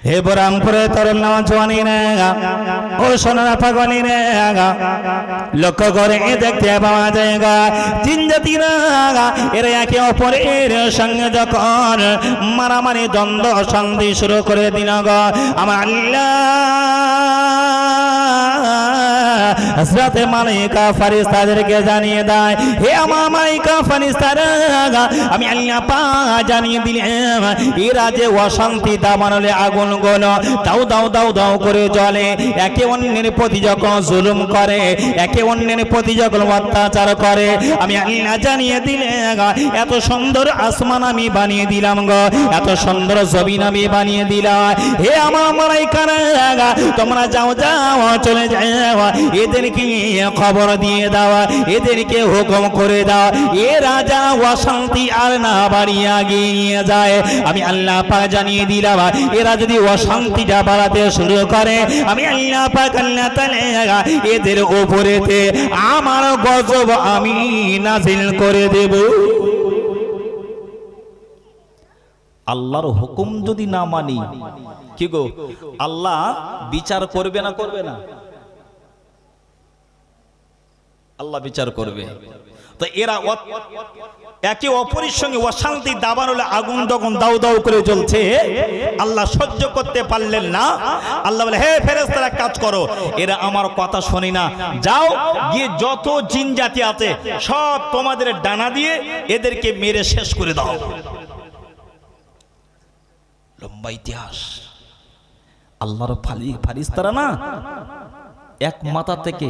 হে বরামপুরে তরুণ নওজওয়ানি রে ও সোনার পাগলি রে লক্ষ্য করে দেখতে পাওয়া যায় তিন জাতিরা এরা একে অপরের সঙ্গে যখন মারামারি দ্বন্দ্ব সন্ধি শুরু করে দিল আমার আল্লাহ হযরত মালায়েকা ফেরেশতাদেরকে জানিয়ে দেয়, হে আমার মালায়েকা ফেরেশতারা, আমি আল্লাহ পাক জানিয়ে দিলাম এরা যে অশান্তি দাবানলে আগুন গুলো দাও দাও দাও দাও করে জ্বলে, একে অন্যের প্রতি যখন জুলুম করে, একে অন্যের প্রতি যখন অত্যাচার করে, আমি আল্লাহ জানিয়ে দিলাম এত সুন্দর আসমান আমি বানিয়ে দিলাম গো, এত সুন্দর জমিন আমি বানিয়ে দিলাম। হে আমার মালায়েকারা, তোমরা যাও যাও চলে যাও, এদেরকে খবর দিয়ে দাও, এদেরকে হুকুম করে দাও, এ রাজা অশান্তি আর না বাড়িয়ে গিয়ে যায়। আমি আল্লাহ পাক জানিয়ে দিলাম এরা যদি অশান্তিটা বাড়াতে শুরু করে, আমি আল্লাহ পাক আল্লাহ তাআলা এদের উপরেতে আমার গজব আমি নাযিল করে দেব। আল্লাহর হুকুম যদি না মানি কি গো, আল্লাহ বিচার করবে না করবে না? আল্লাহ বিচার করবে। তো এরা একে অপরের সঙ্গে অশান্তি দাবানলে আগুন যখন দাউ দাউ করে জ্বলছে, আল্লাহ সহ্য করতে পারলেন না। আল্লাহ বলে, হে ফেরেশতারা কাজ করো, এরা আমার কথা শোনে না, যাও গিয়ে যত জিন জাতি আছে সব তোমাদের ডানা দিয়ে এদেরকে মেরে শেষ করে দাও। লম্বা ইতিহাস। আল্লাহর ফেরেশতারা না এক মাথা থেকে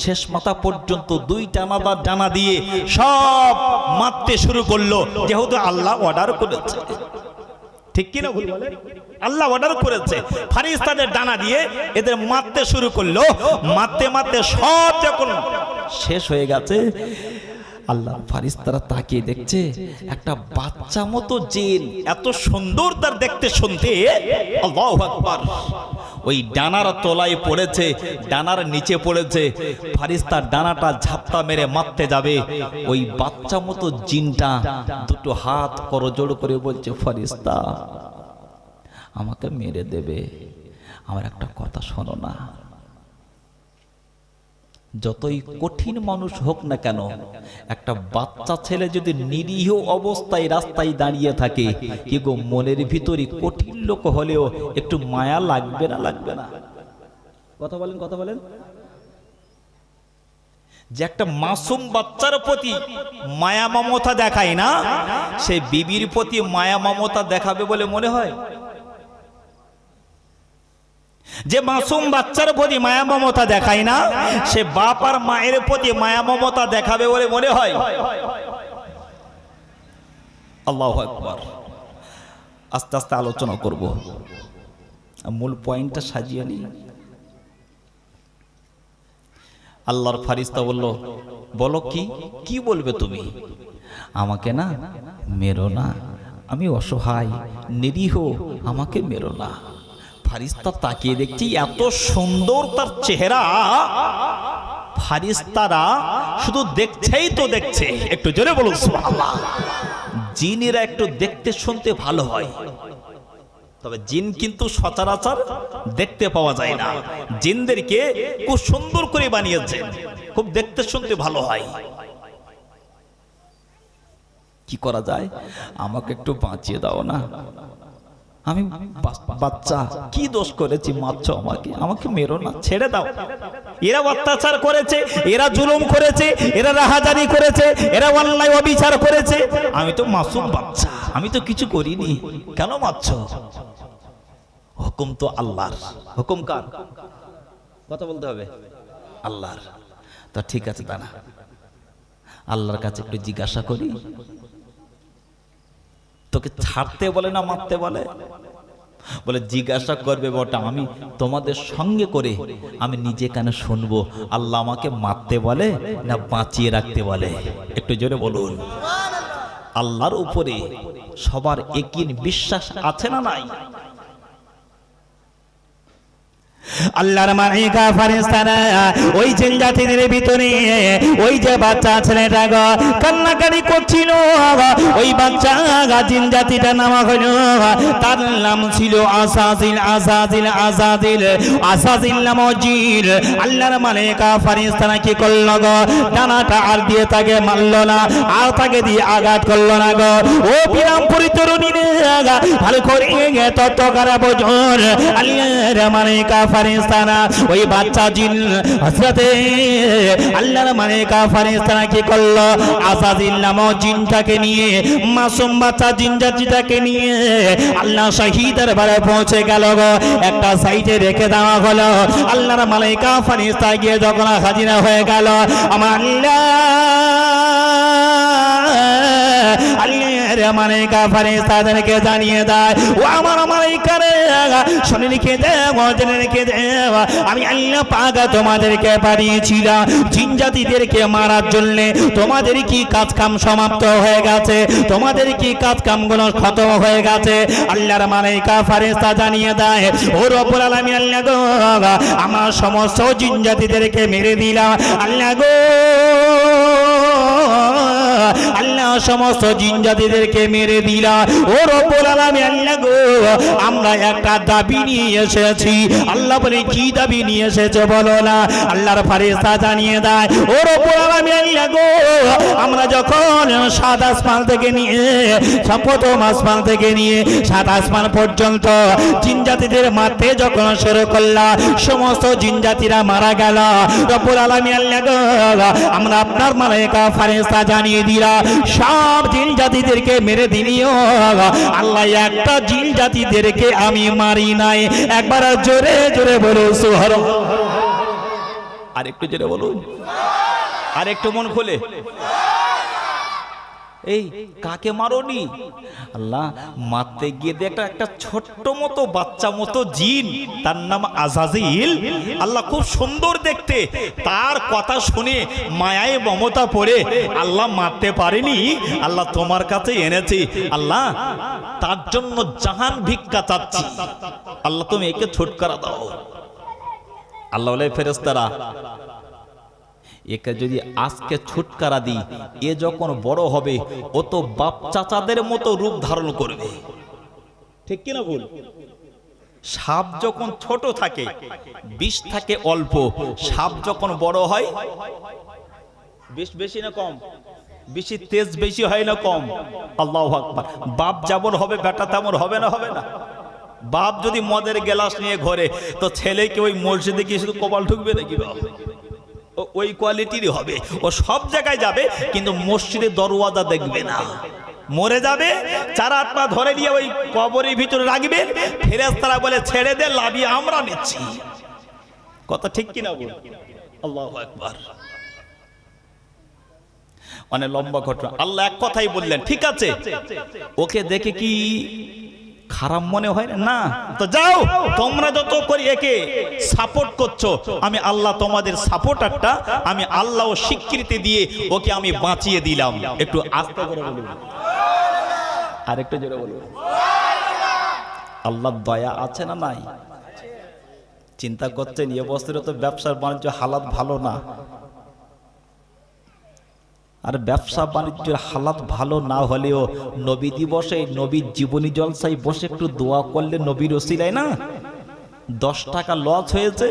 শেষ মাথা পর্যন্ত দুই টানাদার ডানা দিয়ে সব মারতে শুরু করলো, যেহেতু আল্লাহ অর্ডার করেছে। ঠিক কি না ভুল বলে? আল্লাহ অর্ডার করেছে, ফেরেশতাদের ডানা দিয়ে এদের মারতে শুরু করলো। মারতে মারতে সব যখন শেষ হয়ে গেছে, আল্লাহ ফেরেশতারা তাকিয়ে দেখছে একটা বাচ্চা মতো জিন, এত সুন্দর তার দেখতে শুনতে, আল্লাহু আকবার, ওই ডানার তলায় পড়েছে, ডানার নিচে পড়েছে। ফেরেশতার ডানাটা ঝাপটা মেরে মারতে যাবে, ওই বাচ্চা মতো জিনটা দুটো হাত করজোড় করে বলছে, ফেরেশতা আমাকে মেরে দেবে, আমার একটা কথা শোনো না। যতই কঠিন মানুষ হোক না কেন, একটা বাচ্চা ছেলে যদি নিরীহ অবস্থায় রাস্তায় দাঁড়িয়ে থাকে, কি গো মনের ভিতরে কঠিন লোক হলেও একটু মায়া লাগবে না লাগবে না? কথা বলেন কথা বলেন। যে একটা মাসুম বাচ্চার প্রতি মায়া মমতা দেখায় না, সে বিবির প্রতি মায়া মমতা দেখাবে বলে মনে হয়? যে মাসুম বাচ্চার প্রতি মায়া মমতা দেখায় না, সে বাপ আর মায়ের প্রতি মায়া মমতা দেখাবে বলে মনে হয়? আল্লাহু আকবার। আস্তে আস্তে আলোচনা করব, মূল পয়েন্টটা সাজিয়ে নি। আল্লাহর ফেরেশতা বলল, বলো কি কি বলবে তুমি? আমাকে না মেরো না, আমি অসহায় নিরীহ, আমাকে মেরো না। ফেরেশতা তাকিয়ে দেখছি এত সুন্দর তার চেহারা, ফেরেশতারা শুধু দেখছেই তো দেখছে। একটু জোরে বলুন সুবহানাল্লাহ। জিনেরা একটু দেখতে শুনতে ভালো হয়, তবে জিন কিন্তু সচরাচর দেখতে পাওয়া যায় না। জিনদেরকে খুব সুন্দর করে বানিয়েছে, খুব দেখতে শুনতে ভালো হয়। কি করা যায়? আমাকে একটু বাঁচিয়ে দাও না, আমি বাচ্চা, কি দোষ করেছি মারছো আমাকে? আমাকে মেরো না, ছেড়ে দাও। এরা অত্যাচার করেছে, এরা জুলুম করেছে, এরা রাহাজানি করেছে, এরা অন্যায় অবিচার করেছে, আমি তো মাসুম বাচ্চা, আমি তো কিছু করিনি, কেন মারছো? হুকুম তো আল্লাহর। হুকুম কার? কথা বলতে হবে, আল্লাহর। তা ঠিক আছে, দাঁড়া, আল্লাহর কাছে একটু জিজ্ঞাসা করি, তোকে ছাড়তে বলে না মারতে বলে? বলে জিজ্ঞাসা করবে বটা, আমি তোমাদের সঙ্গে করে আমি নিজে কেন শুনবো আল্লাহ আমাকে মারতে বলে না বাঁচিয়ে রাখতে বলে? একটু জোরে বলুন। আল্লাহর উপরে সবার একই বিশ্বাস আছে না নাই? আল্লাহর মালায়েকা ফেরেশতারা ওই জিন জাতিদের ভিতরে ওই যে বাচ্চা ছেলেটা কান্নাকাটি করছিল, ওই বাচ্চা জিন জাতিটার নাম হলো, তার নাম ছিল আসাজিল। আসাজিল আসাজিল আসাজিল নাম জিন। আল্লাহর মালায়েকা ফেরেশতারা কি করলো গো, ডানাটা আর দিয়ে তাকে মারলো না, আর তাকে দিয়ে আঘাত করলো না গো। ও বিরামপুরি তরুণীরা ভালো করে তত্ত্বকারা বোঝুন, আল্লাহর মালায়েকা ফেরেশতারা ওই বাচ্চা জিন হযরতে আল্লাহর মালায়েকা ফেরেশতারা কি করলো, আসাজিল নামক জিনটাকে নিয়ে, মাসুম বাচ্চা জিন জাতিটাকে নিয়ে আল্লাহ শাহী দরবারে পৌঁছে গেল গো। একটা সাইডে রেখে দেওয়া হলো। আল্লাহর মালায়েকা ফেরেশতা গিয়ে যখন হাজিরা হয়ে গেল, আমার আল্লাহর মালায়েকা ফেরেশতাদেরকে জানিয়ে দেয়, ও আমার মালায়েকারে শুনে রেখে দাও, জেনে রেখে দাও, আমি আল্লাহ পাক তোমাদেরকে পাঠিয়েছিলাম জিন জাতিদেরকে মারার জন্য। তোমাদের কি কাজ কাম সমাপ্ত হয়ে গেছে? তোমাদের কি কাজ কামগুলো খতম হয়ে গেছে? আল্লাহর মালায়েকা ফেরেশতা জানিয়ে দেয়, ও রব্বুল আলামিন আল্লাহ গো, আমার সমস্ত জিন জাতিদেরকে মেরে দিলাম। আল্লাহ গো, আল্লাহ সমস্ত জিন জাতিদেরকে মেরে দিলা। ও রব্বুল আলামিন আল্লাহ গো, আমরা একটা দাবি নিয়ে এসেছি। আল্লাহ বলে, কি দাবি নিয়ে এসেছে বলো না? আল্লাহর ফেরেশতা জানিয়ে দেয়, ও রব্বুল আলামিন আল্লাহ গো, আমরা যখন সাত আসমান থেকে নিয়ে, প্রথম আসমান থেকে নিয়ে সাত আসমান পর্যন্ত জিন জাতিদের মারতে যখন শুরু করলাম, সমস্ত জিন জাতিরা মারা গেল। রব্বুল আলামিন আল্লাহ গো, আমরা আপনার মালায়েকা ফেরেশতা জানিয়ে দিলা সব জিন জাতিদেরকে মেরে দিলিও, আল্লাহ একটা জিন জাতিদেরকে আমি মারি নাই। একবার জোরে জোরে বলো সুবহানাল্লাহ। আর একটু জোরে বলুন, আর একটু মন খুলে। এই কাকে মারোনি? আল্লাহ মারতে গিয়ে দেখটা একটা ছোট্ট মতো বাচ্চা মতো জিন, তার নাম আজাজিল। আল্লাহ খুব সুন্দর দেখতে, তার কথা শুনে মায়ায় মমতা পড়ে আল্লাহ মারতে পারেনি, আল্লাহ তোমার কাছে এনেছি। আল্লাহ তার জন্য জাহান ভিক্ষা চাচ্ছি, আল্লাহ তুমি একে ছুটকারা দাও। আল্লাহ বলে, ফেরেশতারা একে যদি আজকে ছুটকারা দিই, এ যখন বড় হবে ও তো বাপ চাচাদের মতো রূপ ধারণ করবে। ঠিক কিনা ভুল? সাপ যখন ছোট থাকে বিষ থাকে অল্প, সাপ যখন বড় হয় বিষ বেশি না কম? বেশি তেজ বেশি হয় না কম? আল্লাহু আকবার। বাপ যেমন হবে বেটা তেমন হবে না? হবে না? বাপ যদি মদের গ্লাস নিয়ে ঘরে, তো ছেলেকে ওই মসজিদে গিয়ে শুধু কপাল ঢুকবে নাকি? ওই কোয়ালিটিরই হবে। ও সব জায়গায় যাবে কিন্তু মসজিদের দরওয়াজা দেখবে না। মরে যাবে, চার হাত পা ধরে নিয়ে ওই কবরের ভিতরে রাখবেন, ফেরেশতারা বলে ছেড়ে দে, লাভি আমরা নিচ্ছি। কথা ঠিক কিনা বল? আল্লাহু আকবার। অনেক লম্বা ঘটনা। আল্লাহ এক কথাই বললেন, ঠিক আছে, ওকে দেখে কি খারাপ মনে হয় না? তো যাও, তোমরা যত করে একে সাপোর্ট করছো, আমি আল্লাহ তোমাদের সাপোর্টারটা, আমি আল্লাহ স্বীকৃতি দিয়ে ওকে আমি বাঁচিয়ে দিলাম। একটু আস্তে করে বলুন, আর একটু জোরে বলুন। আল্লাহর দয়া আছে না নাই? চিন্তা করছেন এই বছরে তো ব্যবসার বাণিজ্য হালাত ভালো না। আর ব্যবসা বাণিজ্যের হালাত ভালো না হলেও নবী দিবসে, নবীর জীবনী জলসায় বসে একটু দোয়া করলে নবীর ওসিলায় না 10 টাকা লস হয়েছে,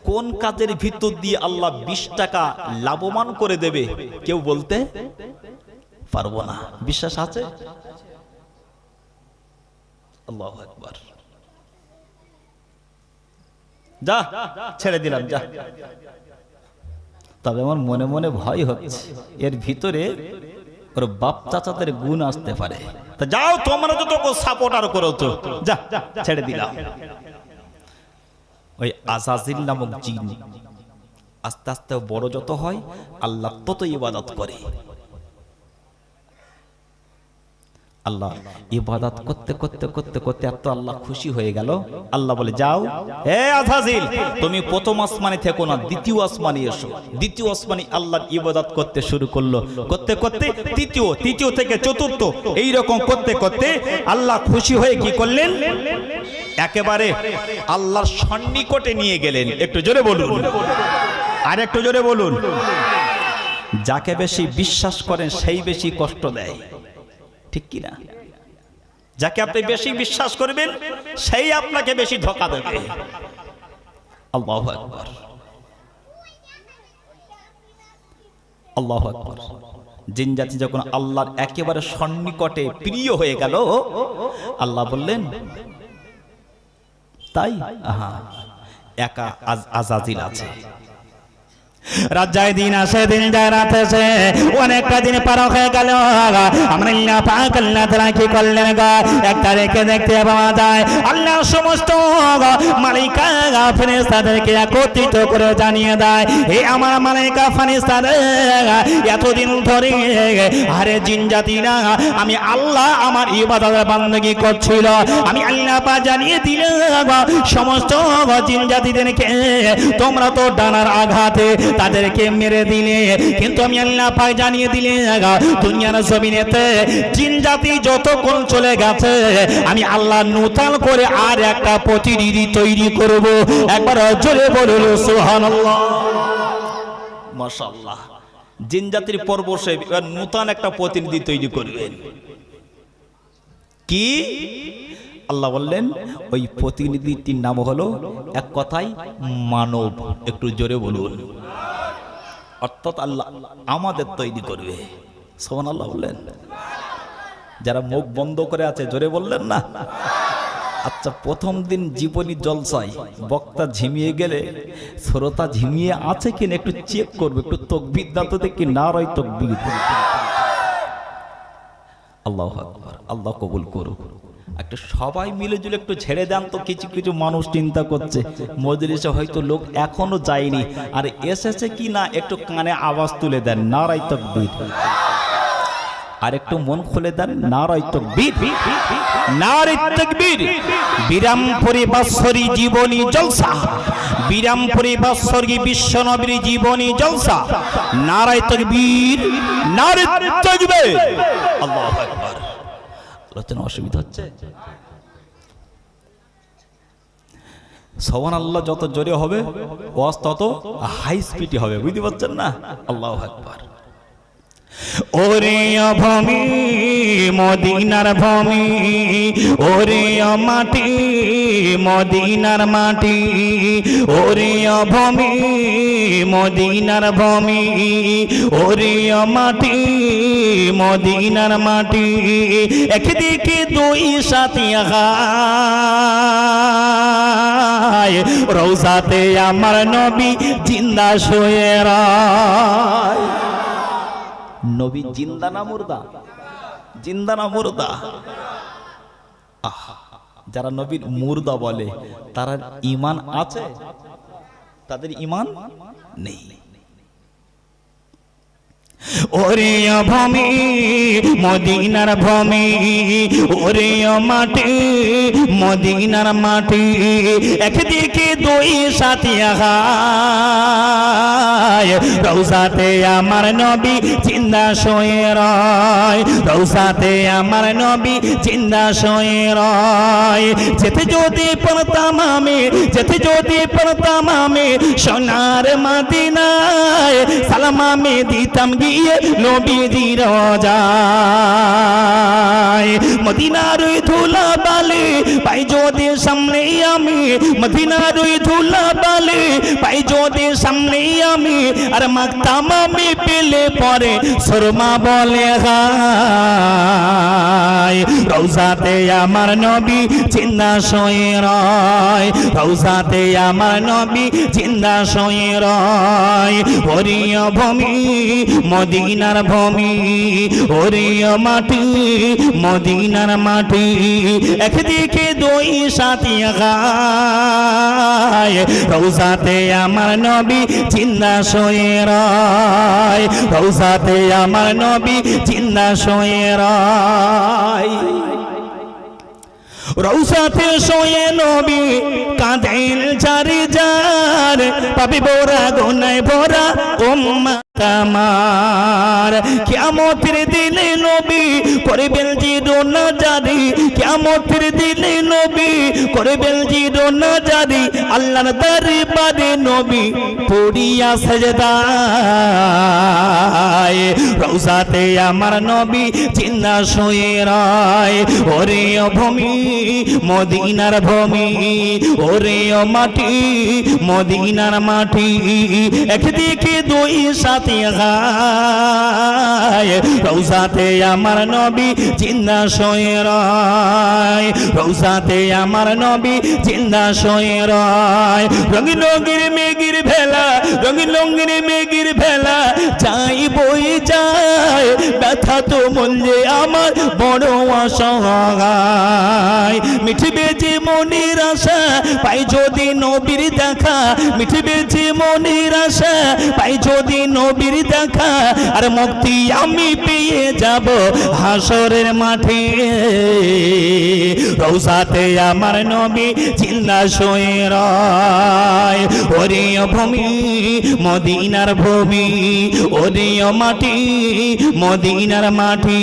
কোন কাজের ভিতর দিয়ে আল্লাহ 20 টাকা লাভবান করে দেবে কেউ বলতে পারবো না। বিশ্বাস আছে? আল্লাহু আকবার। যা ছেড়ে দিলাম, যা। তবে আমার মনে মনে ভয় হচ্ছে, এর ভিতরে ওর বাপ চাচাদের গুণ আসতে পারে। তা যাও, তোমরা তো তোকে সাপোর্টার করো, তো যা, ছেড়ে দিলাম। ওই আজাজিল নামক জিন আস্তে আস্তে বড় যত হয়, আল্লাহ তত ইবাদত করে। আল্লাহ ইবাদত করতে করতে করতে করতে এত আল্লাহ খুশি হয়ে গেল, আল্লাহ বলে যাও হে আযাজিল, তুমি প্রথম আসমানে থেকো না, দ্বিতীয় আসমানে এসো। দ্বিতীয় আসমানে আল্লাহর ইবাদত করতে শুরু করলো, করতে করতে তৃতীয় থেকে চতুর্থ, এই রকম করতে করতে আল্লাহ খুশি হয়ে কি করলেন, একেবারে আল্লাহর সন্নিকটে নিয়ে গেলেন। একটু জোরে বলুন, আর একটু জোরে বলুন। যাকে বেশি বিশ্বাস করেন সেই বেশি কষ্ট দেয়, ঠিক কি না? যাকে আপনি বেশি বিশ্বাস করবেন সেই আপনাকে বেশি ধোঁকা দেবে। আল্লাহু আকবার, আল্লাহু আকবার। জিন জাতি যখন আল্লাহর একেবারে সন্নিকটে প্রিয় হয়ে গেল, আল্লাহ বললেন তাই একা আযাজিল আছে। রাত যায় দিন আসে, দিন যায় রাত আসে, অনেকটা দিন পার হয়ে গেল। আমরা আল্লাহ পাক আল্লাহ তাআলা কি করলেন গো, একটা রেখে দেখতে পাওয়া যায় আল্লাহ সমস্ত মালায়েকা ফেরেশতাদেরকে একত্রিত করে জানিয়ে দেয়, হে আমার মালায়েকা ফেরেশতাদের, এতদিন ধরে আরে জিন জাতিরা আমি আল্লাহ আমার ইবাদত বান্দগি করছিল, আমি আল্লাহ পাক জানিয়ে দিলাম সমস্ত জিন জাতিদেরকে তোমরা তো ডানার আঘাতে তাদেরকে মেরে দিলে, কিন্তু আমি আল্লাহ পাক জানিয়ে দিলে দুনিয়ার জমিনেতে জিন জাতি যতক্ষণ চলে গেছে আমি আল্লাহ নূতন করে আর একটা প্রতিনিধি তৈরি করব। একবার জোরে বলুন সুবহানাল্লাহ, মাশাআল্লাহ। জিন জাতির পর বসে নূতন একটা প্রতিনিধি তৈরি করবেন। কি আল্লাহ বললেন, ওই প্রতিনিধিটির নাম হলো এক কথায় মানব। একটু জোরে বলুন, অর্থাৎ আল্লাহ আমাদের তৈরি করবে। সুবহানাল্লাহ বললেন। যারা মুখ বন্ধ করে আছে জোরে বললেন না? আচ্ছা, প্রথম দিন জীবনী জলসায় বক্তা ঝিমিয়ে গেলে শ্রোতা ঝিমিয়ে আছে কিনা একটু চেক করবে, একটু তাকবীর দাও দেখি, নারায়ে তাকবীর। আল্লাহু আকবার, আল্লাহ কবুল করুক। একটু সবাই মিলে জুলে একটু ছেড়ে দেন তো, কিছু কিছু মানুষ চিন্তা করছে মজলিসে হয়তো লোক এখনো যায়নি, আর এসেছে কি না একটু কানে আওয়াজ তুলে দেন, নারায়ে তাকবীর। আর একটু মন খুলে দেন, নারায়ে তাকবীর, নারায়ে তাকবীর। বিরামপুরী বাৎসরিক জীবনী জলসা, বিরামপুরী বাৎসরিক বিশ্বনবীর জীবনী জলসা, নারায়ে তাকবীর, নারায়ে তাকবীর। আল্লাহু আকবার। আলোচনা অসুবিধা হচ্ছে? সুবহানাল্লাহ যত জোরে হবে ওয়াজ তত হাই স্পিডে হবে, বুঝতে পারছেন না? আল্লাহু আকবার। ওরে ভূমি মদিনার ভূমি, ওরে মাটি মদিনার মাটি, ওরে ভূমি মদিনার ভূমি, ওরে মাটি মদিনার মাটি, একদিকে দুই সাথী গায়, রওজাতে আমার নবী জিন্দা শুয়ে রায়। নবী জিন্দা না মুর্দা? জিন্দা না মুর্দা? যারা নবীর মুর্দা বলে তারা ঈমান আছে? তাদের ঈমান নেই। ওরে ভূমি মদিনার ভূমি, ওরে মাটি মদিনার মাটি, একদিকে দুই সাথী গায়, রওজাতে আমার নবী জিন্দা শুয়ে রয়, রওজাতে আমার নবী জিন্দা শুয়ে রয়। যেতে যদি পড়তাম আমি, যেতে যদি পড়তাম আমি সোনার মদিনায়, সালাম আমি দিতাম গিয়ে নবীজির রওজায়। মদিনার ধুলা বালি পাই যদি সামনে আমি, মদিনার ধুলা বালি পাই যদি সামনে আমি, আর মাগতাম আমি পেলে পরে সুরমা বলে গায়, রওজাতে আমার নবী জিন্দা শুয়ে রয়, রয় রওজাতে আমার নবী জিন্দা শুয়ে রয় ওরিয় ভূমি মদিনার ভূমি ওরিয় মাটি মদিনার মাটি একদিকে দুই সাথী গায় রওজাতে আমার নবী জিন্দা শুয়ে রয় রওজাতে আমার নবী জিন্দা শুয়ে রয় রওজাতে শুয়ে নবী কাঁদেন জারি জার পাপি বোরা গুনায় ভরা উম্মত আমার কিয়ামতের দিনে নবী করবেন জিরোনা জারি কিয়ামতের দিনে নবী করবেন জিরোনা জারি আল্লাহর দরবারে নবী পড়িয়া সাজদায় রওজাতে আমার নবী জিন্দা শুয়ে রয় ওরে ভূমি মদিনার ভূমি ওরে মাটি মদিনার মাটি একদিকে দুই সাথী গায় রওজাতে আমার নবী জিন্দা শুয়ে রয় রওজাতে আমার নবী জিন্দা শুয়ে রয় রঙিন রঙিন মেঘের ভেলা রঙিন রঙিন মেঘের ভেলা যাই বই যায় ব্যথা তো মূল্যে আমার বড় অসহায় মিঠবে যে মনের আশা পাই যদি নবীর দেখা মিঠবে যে মনের আশা পাই যদি নবীর দেখা আর মুক্তি আমি পেয়ে যাব হাসরের মাঠে রওজাতে আমার নবী জিন্দা শুয়ে রয় ওরে ভূমি মদিনার ভূমি ওরে মাটি মদিনার মাটি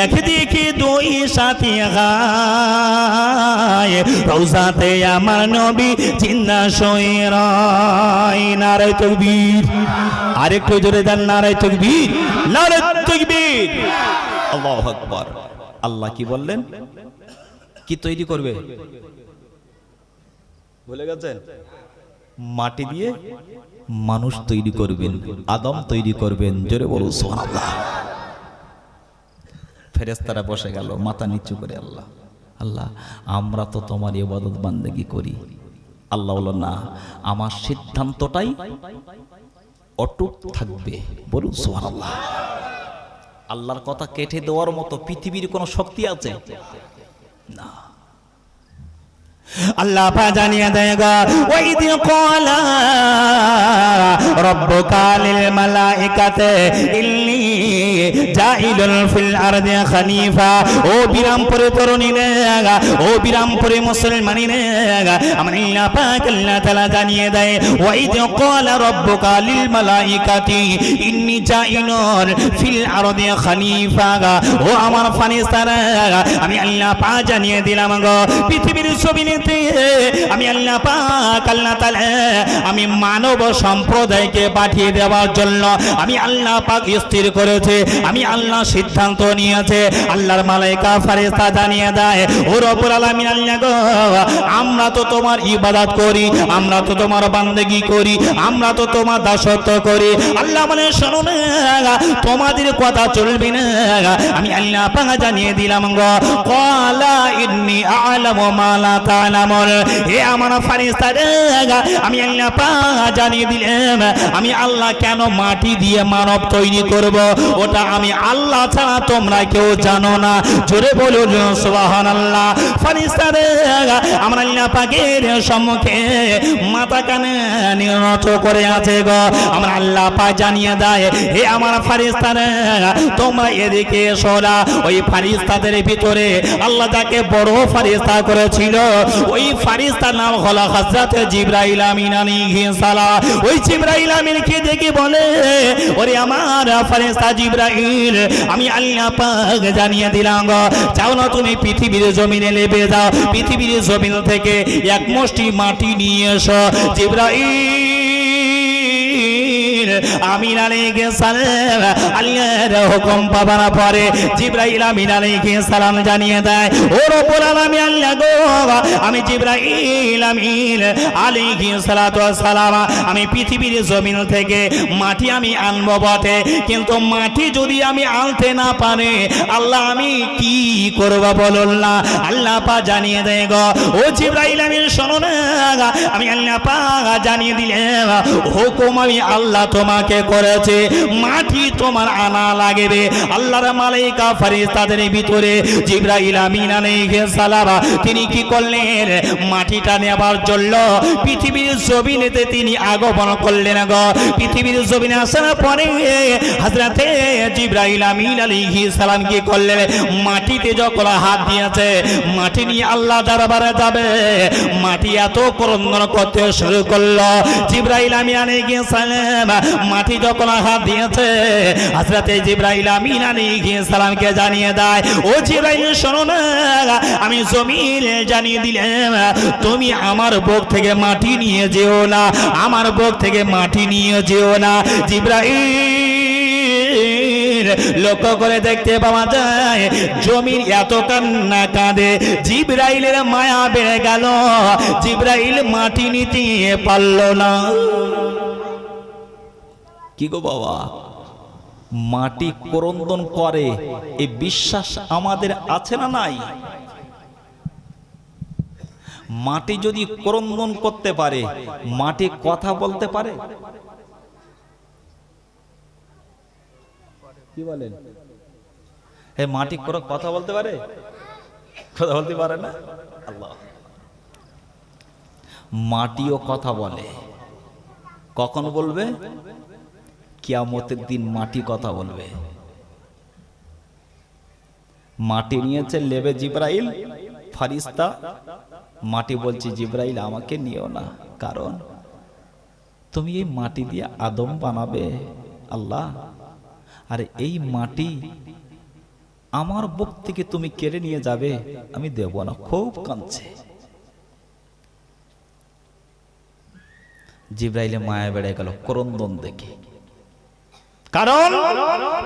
একদিকে দুই সাথী গায় রওজাতে আমার নবী জিন্দা শুয়ে রয় নারে তাকবীর আরেকটু জোরে দেন নারে তাকবীর নারে তাকবীর আল্লাহু আকবার আল্লাহ কি বললেন কি তৈরি করবে ভুলে গেছেন মাটি দিয়ে মানুষ তৈরি করবেন আদম তৈরি করবেন জোরে বলো সুবহানাল্লাহ ফেরেশতারা বসে গেল মাথা নিচু করে আল্লাহ আল্লাহ আমরা তো তোমার ইবাদত বান্দেগী করি আল্লাহ বলল না আমার সিদ্ধান্তটাই অটুট থাকবে বলুন সুবহানাল্লাহ আল্লাহর কথা কেটে দেওয়ার মতো পৃথিবীর কোনো শক্তি আছে না আল্লাহ পা জানিয়ে দেয়গা ওয়াইদ ক্বালা রাব্বুকা লিল মালাইকাতি ইন্নী জাইলুল ফিল আরদি খলিফা ও বিরামপুরে তরুণীরা ও বিরামপুরে মুসলমানেরা আমার আল্লাহ পাক আল্লাহ তাআলা জানিয়ে দেয় ওয়াইদ ক্বালা রাব্বুকা লিল মালাইকাতি ইন্নী জাইলুল ফিল আরদি খলিফা ও আমার ফেরেশতারা আমি আল্লাহ পাক জানিয়ে দিলাম গো পৃথিবীর জমিনে আমি আল্লাহ পাক আল্লাহ তাআলা আমি মানব সম্প্রদায়কে পাঠিয়ে দেওয়ার জন্য আমি আল্লাহ পাক স্থির করেছে আমি আল্লাহ সিদ্ধান্ত নিয়েছে আল্লাহর মালায়েকা ফেরেশতা জানিয়ে দেয় ও রব্বুল আলামিন আল্লাহ গো আমরা তো তোমার ইবাদত করি আমরা তো তোমার বান্দেগী করি আমরা তো তোমার দাসত্ব করি আল্লাহ বলে শোনো না তোমাদের কথা চলবে না আমি আল্লাহ পাক জানিয়ে দিলাম গো ক্বালা ইন্নী আ'লামু মা লা তা'লামুন হে আমার ফেরেশতারা আমি আল্লাহ পাক জানিয়ে দিলাম আমি আল্লাহ কেন মাটি দিয়ে মানব তৈরি করব ওটা আমি আল্লাহ ছাড়া তোমরা কেউ জানো না জোরে বলুন সুবহানাল্লাহ ফেরেশতারা আমরা আল্লাহ পাকের সম্মুখে মাথা কানে নিয়ত করে আছে গো আমরা আল্লাহ পাক জানিয়ে দেয় হে আমার ফেরেশতারা তোমরা এদিকে এসো না ওই ফেরেশতাদের ভিতরে আল্লাহ যাকে বড় ফেরেশতা করেছিল ওই ফেরেশতার নাম হলো হযরত জিবরাইল আমিন আলাইহিস সালাম ওই জিবরাইল আমিনকে দেখে বলে ওরে আমার ফেরেশতা জিবরাইল আমি আল্লাহ পাক জানিয়ে দিলাম গো যাও না তুমি পৃথিবীর জমিনে নেমে যাও পৃথিবীর জমিন থেকে এক মুষ্টি মাটি নিয়ে এসো জিবরাইল আমিন আলাইহিস সালাম আল্লাহর হুকুম পাবার পরে জিবরাইল আমিন আলাইহিস সালাম জানিয়ে দেয়, ও রব্বুল আলামিন আল্লাহ গো, আমি জিবরাইল আমিন আলাইহিস সালাতু ওয়াস সালাম আমি পৃথিবীর জমিন থেকে মাটি আমি আনবো বটে, কিন্তু মাটি যদি আমি আনতে না পারি আল্লাহ আমি কি করব বলুন না। আল্লাহ পাক জানিয়ে দেয় গো, ও জিবরাইল আমিন শোনো না, আমি আল্লাহ পাক জানিয়ে দিলাম হুকুম আমি আল্লাহ তোমাকে করেছে, মাটি তোমার আনা লাগবে। আল্লাহর মালায়েকা ফেরেশতাদের ভিতরে জিবরাইল আমিন আলাইহিস সালাম তিনি কি করলেন, মাটিটা নেবার জন্য পৃথিবীর জমিনেতে তিনি আগমন করলেন গো। পৃথিবীর জমিনে আসার পরে হযরতে জিবরাইল আমিন আলাইহিস সালাম কি করলেন, মাটিতে যখন হাত দিয়েছে মাটি নিয়ে আল্লাহ দরবারে যাবে, মাটি এত ক্রন্দন করতে শুরু করলো। জিবরাইল আমিন আলাইহিস সালাম মাটি যখন হাত দিয়েছে হযরতে জিবরাইল আমিন আলাইহিস সালামকে জানিয়ে দেয়, ও জিবরাইল শোনো না, আমি জমিন জানিয়ে দিলাম তুমি আমার বুক থেকে মাটি নিয়ে যেও না, আমার বুক থেকে মাটি নিয়ে যেও না। জিবরাইল লক্ষ্য করে দেখতে পাওয়া যায় জমির এত কান্না কাঁদে, জিবরাইলের মায়া বেড়ে গেল, জিবরাইল মাটি নিতে পারল না। কি গো বাবা, মাটি ক্রন্দন করে এই বিশ্বাস আমাদের আছে না নাই? মাটি যদি ক্রন্দন করতে পারে, মাটি কথা বলতে পারে? কি বলেন, হে মাটি কথা বলতে পারে? কথা বলতে পারে না? আল্লাহ, মাটিও কথা বলে। কখন বলবে? কিয়ামতের দিন মাটি কথা বলবে। মাটি নিয়েছে লেবে জিবরাইল ফারিস্তা, মাটি বলছে জিবরাইল আমাকে নিও না, কারণ তুমি এই মাটি দিয়ে আদম বানাবে আল্লাহ, আর এই মাটি আমার বুক থেকে তুমি কেড়ে নিয়ে যাবে, আমি দেব না। খুব কাঁদছে। জিবরাইলে মায়া বেড়ে গেল ক্রন্দন দেখে, কারণ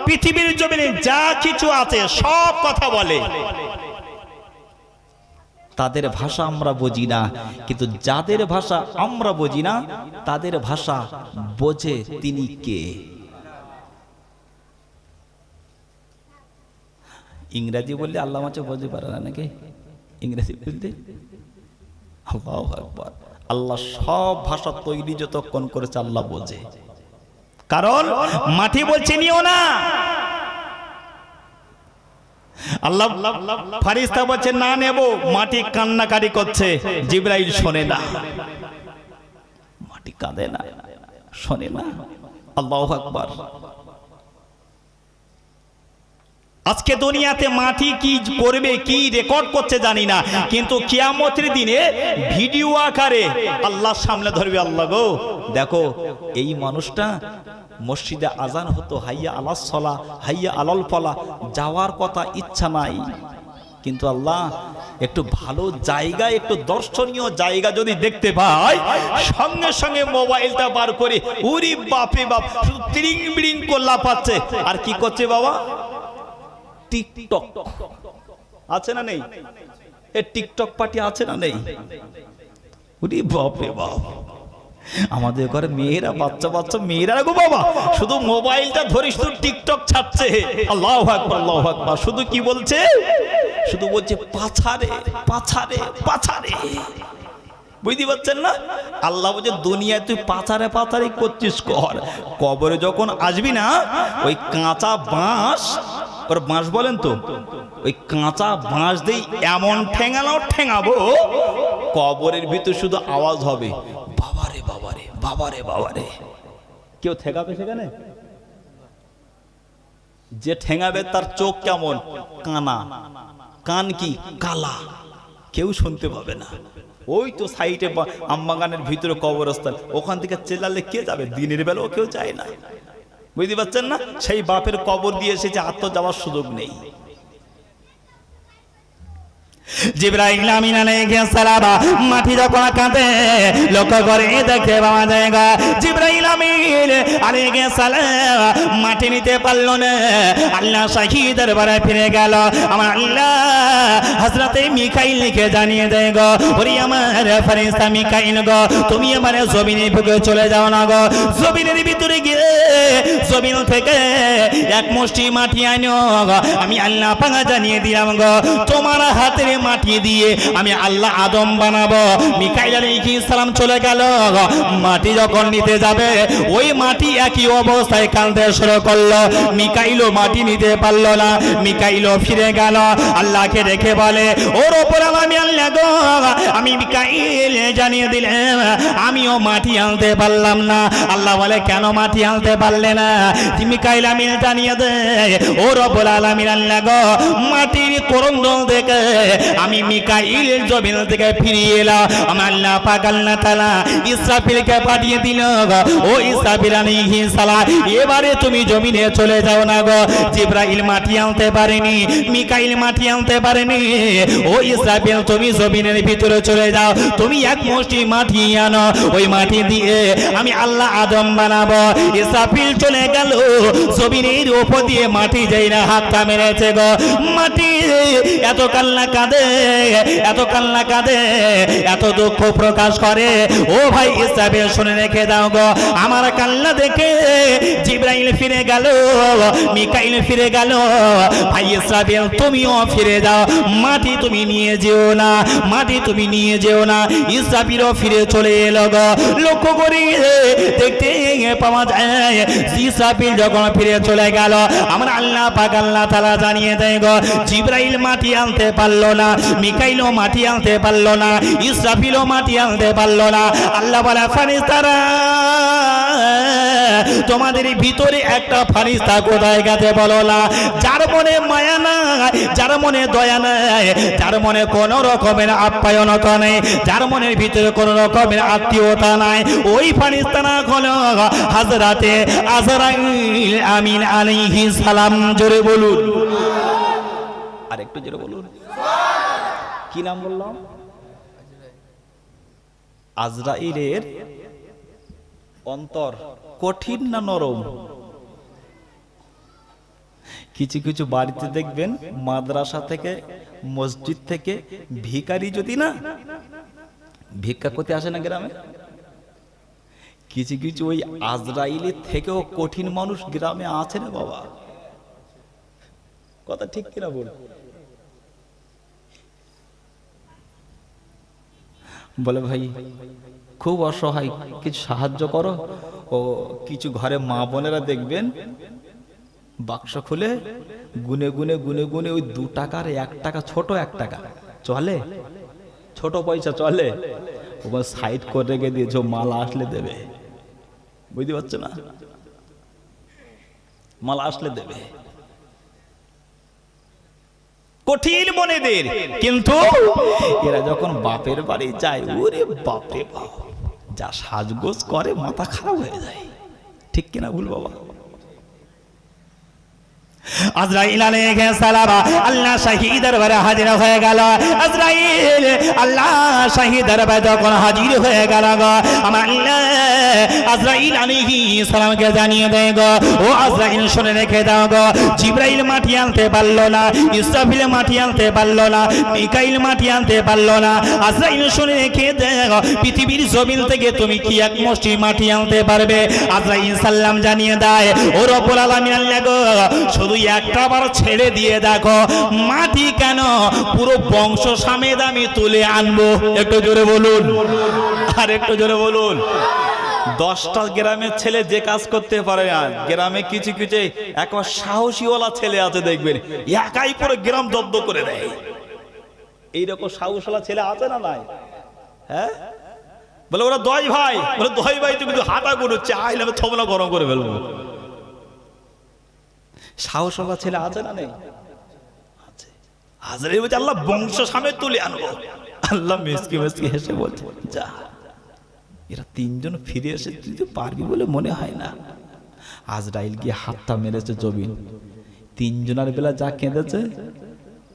পৃথিবীর জমিনে যা কিছু আছে সব কথা বলে, তাদের ভাষা আমরা বুঝি না, কিন্তু যাদের ভাষা আমরা বুঝি না তাদের ভাষা বোঝে তিনি কে। ইংরেজি বললে আল্লাহ মাঝে বুঝতে পারে না নাকি? ইংরেজি বলতে আল্লাহু আকবার, আল্লাহ সব ভাষা তৈরি যতক্ষণ করেছে আল্লাহ বোঝে, কারণ মাটি বলছে নিও না, আল্লাহ ফারিস্তা বলছে না নেব, মাটি কান্নাকাটি করছে, জিবরাইল শোনে না, মাটি কাঁদে না, শোনে না। আল্লাহু আকবার। আজকে দুনিয়াতে মাটি কি করবে, কি রেকর্ড করছে জানি না, কিন্তু কিয়ামতের দিনে ভিডিও আকারে আল্লাহর সামনে ধরবে, আল্লাহ গো দেখো এই মানুষটা মসজিদে আজান হতো হাইয়া আলাস সালা হাইয়া আলাল ফালা, যাওয়ার কথা ইচ্ছা নাই, কিন্তু আল্লাহ একটু ভালো জায়গা, একটু দর্শনীয় জায়গা যদি দেখতে পাই সঙ্গে সঙ্গে মোবাইলটা বার করে উরি বাপে বাপ শুধু ত্রিং বিড়িং করলা পাচ্ছে। আর কি করছে বাবা? টিকটক আছে না নেই? এ টিকটক পার্টি আছে না নেই? উরি বাপে বাপ, আমাদের ঘরে মেয়েরা, বাচ্চা বাচ্চা মেয়েরা গো বাবা শুধু মোবাইলটা ধরে শুধু টিকটক ছাড়ছে। আল্লাহু আকবার, আল্লাহু আকবার। শুধু কি বলছে? শুধু বলছে পাছারে পাছারে পাছারে। বুঝতে পারছেন না? আল্লাহ বলছে দুনিয়ায় তুই পাছারে পাছারে করছিস কর, কবরে যখন আসবি না ওই কাঁচা বাঁশ, ওর বাঁশ বলেন তো, ওই কাঁচা বাঁশ দিয়ে এমন ঠেঙাবো কবরের ভিতর শুধু আওয়াজ হবে বাবারে বাবারে বাবারে বাবারে। কেউ ঠেকাবে সেখানে? যে ঠেঙাবে তার চোখ কেমন? কানা, কান কি কালা, কেউ শুনতে পাবে না। ওই তো সাইডে আমবাগানের ভিতরে কবরস্থান, ওখান থেকে চেল্লালে কে যাবে? দিনের বেলাও কেউ যায় না। বুঝতে পারছেন না? সেই বাপের কবর দিয়ে এসেছে, আর তো যাওয়ার সুযোগ নেই। জিবরাইল আমিন আলাইহিস সালাম মাটি যখন কাঁদে লক্ষ্য করে দেখতে পাওয়া যায় গো জিবরাইল আমিন আলাইহিস সালাম মাটি নিতে পারল না। আল্লাহ শাহী দরবারে ফিরে গেল। আমার আল্লাহ হযরতে মিকাইলকে জানিয়ে দেয় গো ওরে আমার ফেরেশতা মিকাইল গো তুমি এবারে জমিনের ভিতরে চলে যাও না গো। জমিনের ভিতরে গিয়ে জমিন থেকে এক মুষ্টি মাটি আনো গো। আমি আল্লাহ পাক জানিয়ে দিলাম গো তোমার হাতের মাটি দিয়ে আমি আল্লাহ আদম বানাবো। মিকাইল আলাইহিস সালাম চলে গেল। মাটি যখন নিতে যাবে ওই মাটি একই অবস্থায় কাঁদতে শুরু করলো। মিকাইলও মাটি নিতে পারলো না। মিকাইলও ফিরে গেল। আল্লাহকে দেখে বলে ওর ওপর আমি আল্লাহ গো আমি মিকাইল জানিয়ে দিলাম আমিও মাটি আনতে পারলাম না। আল্লাহ বলে কেন মাটি আনতে পারলে না? মিকাইল আমি জানিয়ে দেয় ও রব্বুল আলামিন আল্লাহ গো মাটির করন্দল দেখে আমি মিকাইল জমিন থেকে ফিরিয়ে এলাম। আমার আল্লাহ পাক আল্লাহ তাআলা ইসরাফিলকে পাঠিয়ে দিল গো ও ইসরাফিল আলাইহিস সালাম এবারে তুমি জমিনে চলে যাও না গো। জিবরাইল মাটি আনতে পারেনি, মিকাইল মাটি আনতে পারেনি। ও ইসরাফিল তুমি জমিনের ভিতরে চলে যাও, তুমি এক মুষ্টি মাটি আনো, ওই মাটি দিয়ে আমি আল্লাহ আদম বানাবো। ইসরাফিল চলে গেল। জমিনের উপর দিয়ে মাটি যাই না হাতটা মেরেছে গো। মাটি এত কান্না কাঁদে, এত কান্না কাঁদে, এত দুঃখ প্রকাশ করে। ও ভাই ইসরাফিল শুনে রেখে দাও গো আমার কান্না দেখে জিবরাইল ফিরে গেল, মিকাইল ফিরে গেল। ভাই ইসরাফিল তুমিও ফিরে যাও, মাটি তুমি নিয়ে যেও না, মাটি তুমি নিয়ে যেও না। ইসরাফিলও ফিরে চলে এলো গো। লক্ষ্য করি দেখতে পাওয়া যায় ইসরাফিল যখন ফিরে চলে গেল আমার আল্লাহ পাক আল্লাহ তাআলা জানিয়ে দেয় গো জিবরাইল মাটি আনতে পারলো না, মিকাইলও মাটি আনতে পারলো না, ইসরাফিলও মাটি আনতে পারলো না। আল্লাহ বলে ফেরেশতারা তোমাদের ভিতরে একটা ফেরেশতা কোথায় গেছে বলো না? যার মনে মায়া নাই, যার মনে দয়া নাই, যার মনে কোন রকমের আপ্যায়নতা নেই, যার মনের ভিতরে কোন রকমের আত্মীয়তা নাই, ওই ফেরেশতা না হলো হযরতে আজরাইল আমিন আলাইহিস সালাম। জোরে বলুন, আর একটু জোরে বলুন। কি নাম বললাম? আজরাইলের অন্তর কঠিন না নরম? কিছু কিছু বাড়িতে দেখবেন মাদ্রাসা থেকে মসজিদ থেকে ভিখারি যদি না ভিক্ষা করতে আসে না গ্রামে, কিছু কিছু ওই আজরাইলের থেকেও কঠিন মানুষ গ্রামে আছে না বাবা। কথা ঠিক কিনা বল? বলে ভাই খুব অসহায়, কিছু সাহায্য করো। ও কিছু ঘরে মা বোনেরা দেখবেন বাক্স খুলে গুনে গুনে গুনে গুনে ওই 2 টাকার 1 টাকা, ছোট 1 টাকা চলে, ছোট পয়সা চলে, ওবার সাইড করে রেখে দিয়েছে মালা আসলে দেবে। বুঝতে পারছো না? মালা আসলে দেবে। কঠিন মনেদের, কিন্তু এরা যখন বাপের বাড়ি যায় ওরে বাপরে বাপ যা সাজগোজ করে মাথা খারাপ হয়ে যায়। ঠিক কিনা ভুল বাবা? আজরাইল আলাইহিস সালাম আল্লাহ শাহী দরবারে হাজির হয়ে গেল। আজরাইল আল্লাহ শাহী দরবারে যখন হাজির হয়ে গেল গো আমার আল্লাহ আজরাইল আলাইহিস সালামকে জানিয়ে দেয় গো ও আজরাইল শুনে রেখে দাও গো জিবরাইল মাটি আনতে পারলো না, ইসরাফিল মাটি আনতে পারলো না, মিকাইল মাটি আনতে পারলো না। আজরাইল শুনে রেখে দাও পৃথিবীর জমিন থেকে তুমি কি এক মুষ্টি মাটি আনতে পারবে? আজরাইল সালাম জানিয়ে দেয় ও রব্বুল আলামিন আল্লাহ গো শুধু একটা বার ছেড়ে দিয়ে দেখো মাটি কেন পুরো বংশ সমেত আমি তুলে আনবো। একটু জোরে বলুন, আর একটু জোরে বলুন। 10টা গ্রামের ছেলে যে কাজ করতে পারে না, গ্রামে কিছু কিছু একবার সাহসীওয়ালা ছেলে আছে দেখবেন একাই পুরো গ্রাম জব্দ করে দেয়। এইরকম সাহসওয়ালা ছেলে আছে না নাই? হ্যাঁ বলে ওরা 10 ভাই, বলে 10 ভাই তুমি হাঁটা করছে আইলে আমি থমলা গরম করে ফেলবো। সাহসওয়ালা ছেলে আছে না নেই? আছে। আজরাইল বলছে আল্লাহ বংশ সমেত তুলে আনবো। আল্লাহ মিসকি মিসকি হেসে বলছে যা, এরা 3 জন ফিরে এসে তুই তো পারবি বলে মনে হয় না। আজরাইল গিয়ে হাতটা মেরেছে জমিন। 3 জনের বেলা যা কেঁদেছে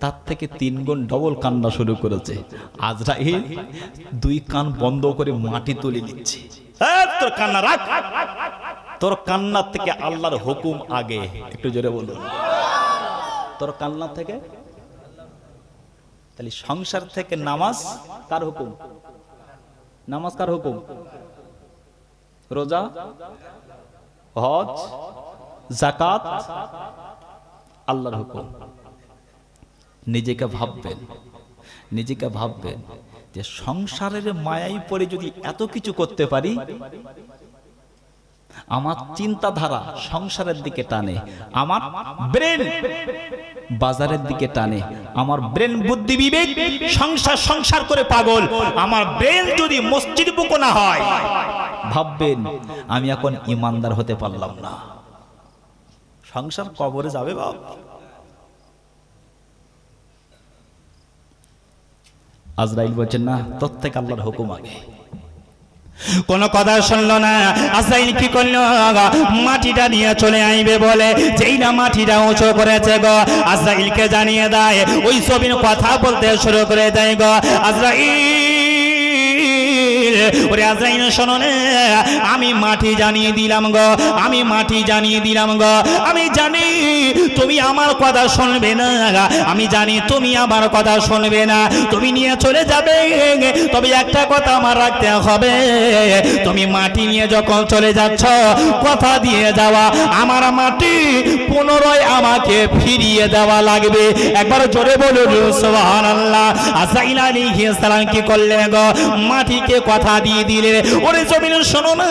তার থেকে 3 গুণ ডবল কান্না শুরু করেছে। আজরাইল 2 কান বন্ধ করে মাটি তুলে নিচ্ছে। তোর কান্না রাখ, তোর কান্নার থেকে আল্লাহর হুকুম আগে। একটু জোরে বলুন, তোর কান্নার থেকে। তাহলে সংসার থেকে নামাজ কার হুকুম? নামাজ কার হুকুম? রোজা, হজ, যাকাত আল্লাহর হুকুম। নিজেকে ভাববেন যে সংসারের মায়ায় পড়ে যদি এত কিছু করতে পারি, আমার চিন্তাধারা সংসারের দিকে টানে, আমার ব্রেন বাজারের দিকে টানে, আমার ব্রেন বুদ্ধি বিবেক সংসার করে পাগল, আমার ব্রেন যদি মসজিদ বুকো না হয়, ভাববেন আমি এখন ইমানদার হতে পারলাম না, সংসার কবরে যাবে বাপ। আজরাইল বলছেন না, তোর থেকে আল্লাহর হুকুম আগে। কোন কথা শুনলো না। আজরাইল কি করলো? মাটিটা নিয়ে চলে আইবে বলে যেই না মাটিটা উঁচু করেছে গো, আজরাইলকে জানিয়ে দেয়, ওই ছবির কথা বলতে শুরু করে দেয় গো। ওরে আজরাইল শোনো না, আমি মাটি জানিয়ে দিলাম গো, আমি মাটি জানিয়ে দিলাম গো। আমি জানি তুমি আমার কথা শুনবে না, আমি জানি তুমি আমার কথা শুনবে না, তুমি নিয়ে চলে যাবে। তবে একটা কথা আমার রাখতে হবে, তুমি মাটি নিয়ে যখন চলে যাচ্ছ, কথা দিয়ে যাওয়া আমার মাটি পুনরায় আমাকে ফিরিয়ে দেওয়া লাগবে। একবার জোরে বলুন সুবহানাল্লাহ। আজরাইল আলাইহিস সালাম কি করলেন গো? মাটিকে কথা দিয়ে দিলে, ওরে জমিন শোনো না,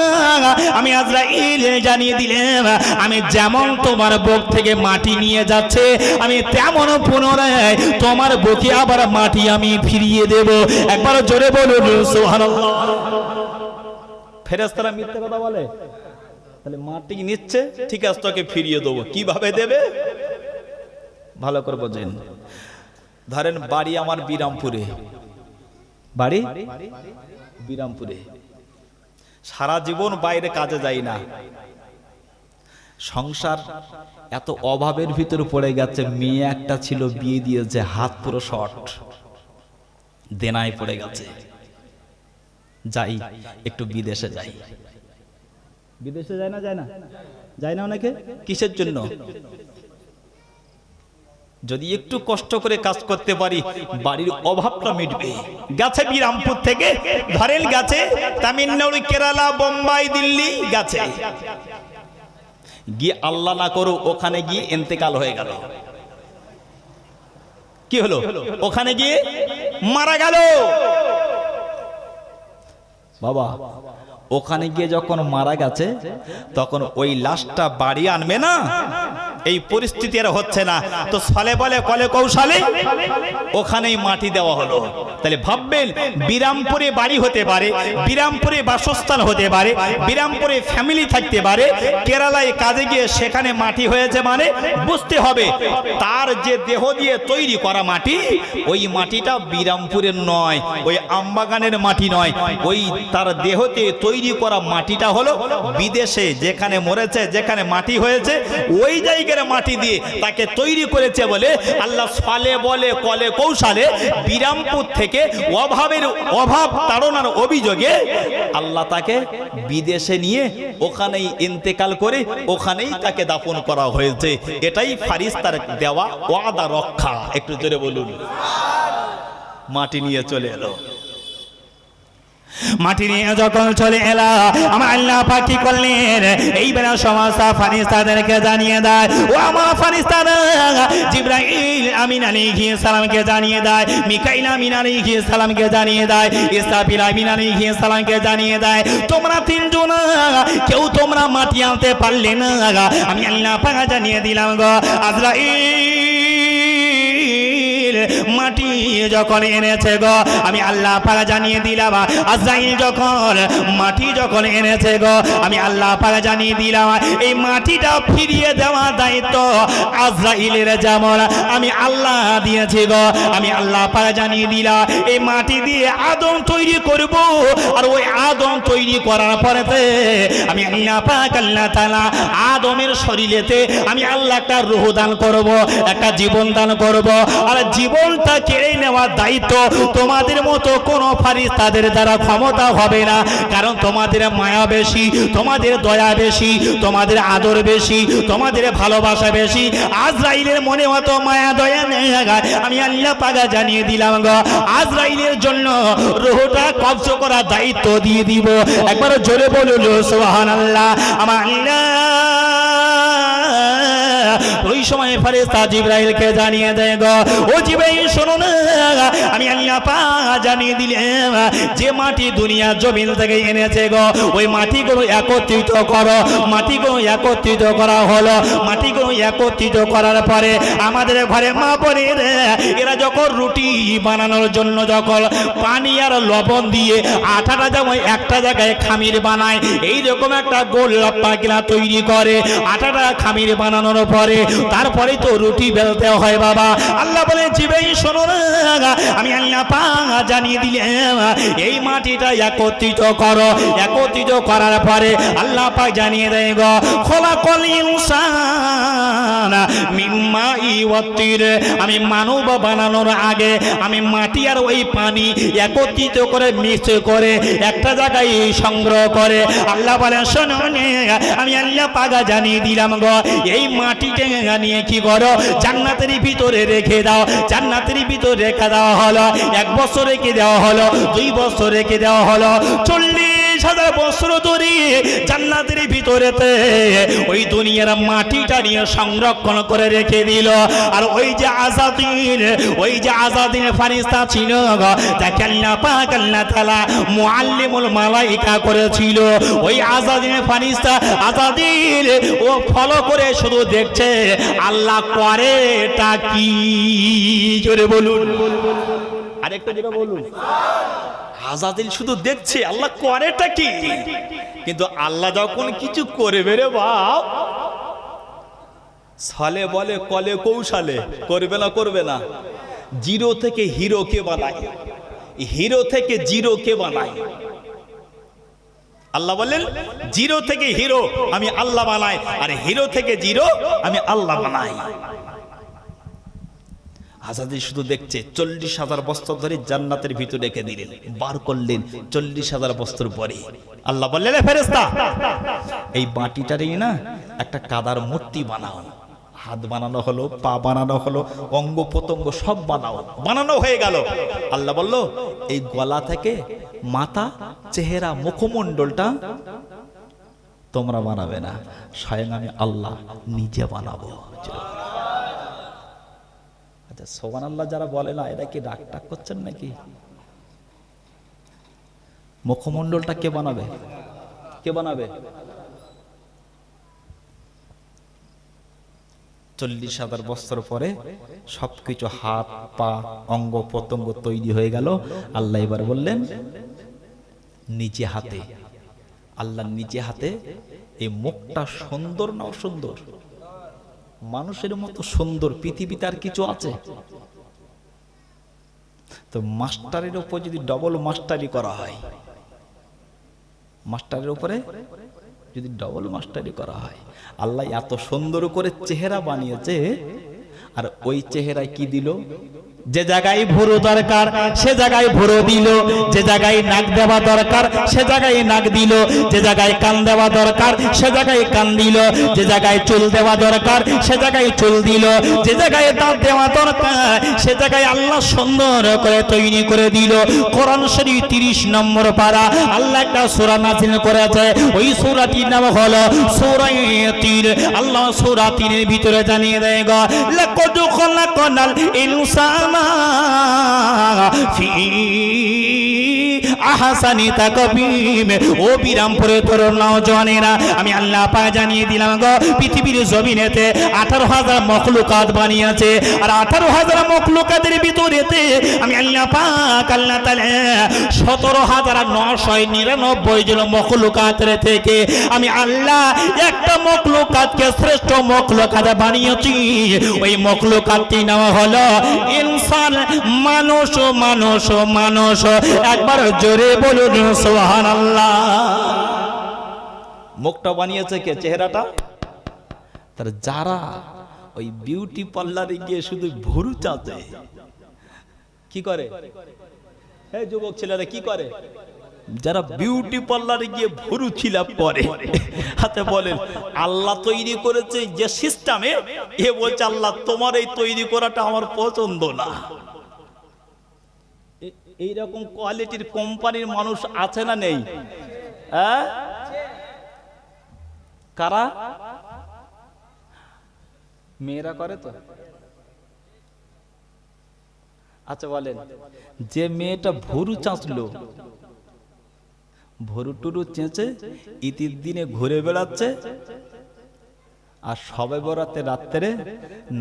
আমি আজরাইল জানিয়ে দিলাম, আমি যেমন তোমার বুক থেকে মাটি নিয়ে যাচ্ছে, আমি তেমন পুনরায় তোমার বুকে আবার মাটি আমি ফিরিয়ে দেব। একবার জোরে বলুন সুবহানাল্লাহ। ফেরেশতারা মিথ্যে কথা বলে? তাহলে মাটি নিচ্ছে, ঠিক আছে তোকে ফিরিয়ে দেবো। কিভাবে দেবে ভালো করে বোঝেন। ধরেন বাড়ি আমার বিরামপুরে, বাড়ি বিরামপুরে, সারা জীবন বাইরে কাজে যাই না, সংসার এত অভাবের ভিতরে পড়ে গেছে, মেয়ে একটা ছিল বিয়ে দিয়েছে, হাত পুরো শর্ট, দেনায় পড়ে গেছে, যাই একটু বিদেশে যাই। বিদেশে যায় না? যায় না অনেকে। কিসের জন্য? যদি একটু কষ্ট করে কাজ করতে পারি বাড়ির অভাবটা মিটবে। গেছে বিরামপুর থেকে, ধরেন গেছে তামিলনাড়ু, কেরালা, বোম্বাই, দিল্লি গেছে, গিয়ে আল্লাহ না করো ওখানে গিয়ে ইন্তেকাল হয়ে গেল। কি হলো? ওখানে গিয়ে মারা গেল। বাবা, ওখানে গিয়ে যখন মারা গেছে, তখন ওই লাশটা বাড়ি আনবে না, এই পরিস্থিতি আর হচ্ছে না, তো ছলে বলে কলে কৌশলে ওখানেই মাটি দেওয়া হলো। তাহলে ভাববেন, বিরামপুরে বাড়ি হতে পারে, বিরামপুরে বাসস্থান হতে পারে, বিরামপুরে ফ্যামিলি থাকতে পারে, কেরালায় কাজে গিয়ে সেখানে মাটি হয়েছে, মানে বুঝতে হবে তার যে দেহ দিয়ে তৈরি করা মাটি, ওই মাটিটা বিরামপুরের নয়, ওই আমবাগানের মাটি নয়, ওই তার দেহতে তৈরি করা মাটিটা হলো বিদেশে যেখানে মরেছে, যেখানে মাটি হয়েছে, ওই জায়গায় মাটি দিয়ে তাকে তৈরি করেছে বলে আল্লাহ ছলে বলে কলে কৌশলে বিরামপুর থেকে অভাব তাড়নার অভিযোগে আল্লাহ তাকে বিদেশে নিয়ে ওখানেই ইন্তেকাল করে ওখানেই তাকে দাফন করা হয়েছে। এটাই ফারিস্তার দেওয়া ওয়াদা রক্ষা। একটু জোরে বলুন। মাটি নিয়ে চলে এলো। মাটি নিয়ে যখন চলে এলা, আমার আল্লাহ পাক কি করলেন? এইবার সমস্ত ফারিস্তাদেরকে জানিয়ে দেয়, ও আমার ফারিস্তারা, জিবরাইল আমিন আলাইহিস সালামকে জানিয়ে দেয়, মিকাইল আমিন আলাইহিস সালামকে জানিয়ে দেয়, ইসরাফিল আমিন আলাইহিস সালামকে জানিয়ে দেয়, তোমরা তিনজন কেউ তোমরা মাটি আনতে পারলে না, আমি আল্লাহ পাক জানিয়ে দিলাম গো। আজরাইল মাটি যখন এনেছে গো আমি আল্লাহ পাক জানিয়ে দিলাম আজরাইল যখন মাটি যখন এনেছে গো আমি আল্লাহ পাক জানিয়ে দিলাম এই মাটিটা ফিরিয়ে দেওয়া দায়িত্ব আজরাইলের, যেমন আমি আল্লাহ দিয়েছি গো আমি আল্লাহ পাক জানিয়ে দিলাম এই মাটি দিয়ে আদম তৈরি করব, আর ওই আদম তৈরি করার পরেতে আমি আল্লাহ পাক আল্লাহ তাআলা আদমের শরীরেতে আমি আল্লাহ একটা রূহ দান করব, একটা জীবন দান করব, আর জীবনটা কেড়ে নেওয়ার দায়িত্ব তোমাদের মতো কোনো ফারিস্তাদের দ্বারা ক্ষমতা হবে না, কারণ তোমাদের মায়া বেশি, তোমাদের দয়া বেশি, তোমাদের আদর বেশি, তোমাদের ভালোবাসা বেশি। আজরাইলের মনে অত মায়া দয়া নেই, আমি আল্লাহ পাক জানিয়ে দিলাম গো আজরাইলের জন্য রূহটা কবজ করার দায়িত্ব দিয়ে দিব। একবার জোরে বলুন সুবহানাল্লাহ। আমার আল্লাহ ওই সময় ফেরেশতা জিবরাইলকে জানিয়ে দেয় গো ও জিবরাইল শোনো না, আমি আল্লাহ পাক জানিয়ে দিলাম যে মাটি দুনিয়া জমিন থেকে এনেছে গো ওই মাটিগুলো একত্রিত করো। মাটিগুলো একত্রিত করা হলো, মাটিগুলো একত্রিত করার পরে আমাদের ঘরে মা বোনের এরা যখন রুটি বানানোর জন্য যখন পানি আর লবণ দিয়ে আটাটা যেমন একটা জায়গায় খামির বানায়, এইরকম একটা গোল পাকিলা তৈরি করে। আটাটা খামির বানানোর পরে তারপরে তো রুটি বেলতে হয় বাবা। আল্লাহ বলে জিবরাইল শোনো না, আমি আল্লাহ পাক জানিয়ে দিলাম এই মাটিটা একত্রিত করো। একত্রিত করার পরে আল্লাহ পাক জানিয়ে দেয় গো খলাকাল ইনসানা মিন মাই ওয়া তির, আমি মানব বানানোর আগে আমি মাটি আর ওই পানি একত্রিত করে মিক্স করে একটা জায়গায় সংগ্রহ করে আল্লাহ বলে শোনো না, আমি আল্লাহ পাক জানিয়ে দিলাম গো এই মাটিটা নিয়ে কি করো জান্নাতের ভিতরে রেখে দাও। জান্নাতের ভিতরে রেখে দেওয়া হলো, 1 বছর রেখে দেওয়া হলো, 2 বছর রেখে দেওয়া হলো, 40,000 বছর ধরে জান্নাতের ভিতরেতে ওই দুনিয়ার মাটিটা নিয়ে সংরক্ষণ করে রেখে দিল। আর ওই যে আযাদিল ফেরেশতা ছিল যাকে আল্লাহ পাক আল্লাহ তাআলা মুআল্লিমুল মালায়েকা করেছিল, ওই আযাদিল ফেরেশতা আযাদিল ও ফলো করে শুধু দেখছে আল্লাহ করেটা কি। জোরে বলুন, আরেকটা জোরে বলুন। আযাদিল শুধু দেখছে আল্লাহ করেটা কি, কিন্তু আল্লাহ যখন কিছু করবে রে বাপ, সালে বলে কলে কৌশলে করবে না, করবে না। জিরো থেকে হিরো কে বানায়, হিরো থেকে জিরো কে বানায়? আল্লাহ বলেন জিরো থেকে হিরো আমি আল্লাহ বানাই, আর হিরো থেকে জিরো আমি আল্লাহ বানাই। আযাদিল শুধু দেখছে 40,000 বছর ধরে জান্নাতের ভিতরে রেখে দিলেন, বার করলেন 40,000 বছর পরে। আল্লাহ বললেন ফেরেশতা এই মাটিটারই না একটা কাদার মূর্তি বানাও। হাত বানানো হলো, পা বানানো হলো, অঙ্গ প্রত্যঙ্গ সব বানানো হয়ে গেল। আল্লাহ বলল এই গলা থেকে মাথা, চেহারা, মুখমণ্ডলটা তোমরা বানাবে না, স্বয়ং আমি আল্লাহ নিজে বানাবো। আচ্ছা সুবহানাল্লাহ যারা বলে না এরা কি রাগ টাগ করছেন নাকি? মুখমণ্ডলটা কে বানাবে? কে বানাবে? 40,000 বছর পরে সবকিছু হাত পা অঙ্গ প্রত্যঙ্গ তৈরি হয়ে গেল। আল্লাহ এবার বললেন নিজে হাতে, আল্লাহ নিজে হাতে এই মুখটা সুন্দর না অসুন্দর? মানুষের মতো সুন্দর পৃথিবীতে আর কিছু আছে? তো মাস্টারের উপর যদি ডবল মাস্টারি করা হয়, মাস্টারের উপরে যদি ডবল মাস্টারি করা হয়, আল্লাহ এত সুন্দর করে চেহারা বানিয়েছে, আর ওই চেহারায় কি দিল? যে জায়গায় ভুরু দরকার সে জায়গায় ভুরু দিল, যে জায়গায় নাক দেওয়া দরকার সে জায়গায় নাক দিল, যে জায়গায় কান দেওয়া দরকার সে জায়গায় কান দিল, যে জায়গায় চুল দেওয়া দরকার সে জায়গায় চুল দিল, যে জায়গায় দাঁত দেওয়া দরকার সে জায়গায় আল্লাহ সুন্দর করে তৈরি করে দিল। কোরআন শরীফ 30 নম্বর পারা আল্লাহ একটা সূরা নাযিল করেছে, ওই সূরাটির নাম হলো সূরা তির। আল্লাহ সূরা তিরের ভিতরে জানিয়ে দেয় গো লাকাদ খালাকনাল ইনসানা ফি আহসানি তাকবীম। ও বিরামপুরে তোর নওজওয়ানেরা, আমি আল্লাহ পাক জানিয়ে দিলাম গো, পৃথিবীর জমিনেতে 18,000 মখলুকাত বানিয়েছে, আর 18,000 মখলুকাতের ভিতরেতে আমি আল্লাহ পাক আল্লাহ তাআলা 17,999 জন মখলুকাতের থেকে আমি আল্লাহ একটা মখলুকাতকে শ্রেষ্ঠ মখলুকাত বানিয়েছি। ওই মখলুকাতটি নাম হলো ইনসান, মানুষ। মানুষ মানুষ একবার জোরে বলুন সুবহানাল্লাহ। মুখটা বানিয়েছে কে? চেহারাটা। তার যারা ওই বিউটি পার্লারে গিয়ে শুধু ভুরু চাচে, কি করে? এই যুবক ছেলেরা কি করে? যারা বিউটি পার্লারে গিয়ে ভুরু ছিলাপ করে, হাতে বলেন আল্লাহ তৈরি করেছে যে সিস্টেমে, এ বলছে আল্লাহ তোমার এই তৈরি করাটা আমার পছন্দ না। এইরকম কোয়ালিটির কোম্পানির মানুষ আছে না নেই? হ্যাঁ, কারা? মেয়েরা করে তো। আচ্ছা বলেন, যে মেয়েটা ভুরু চাঁচলো, ভুরু টুরু চেঁচে ঈদের দিনে ঘুরে বেড়াচ্ছে, আর সবে বরাতে রাত্রে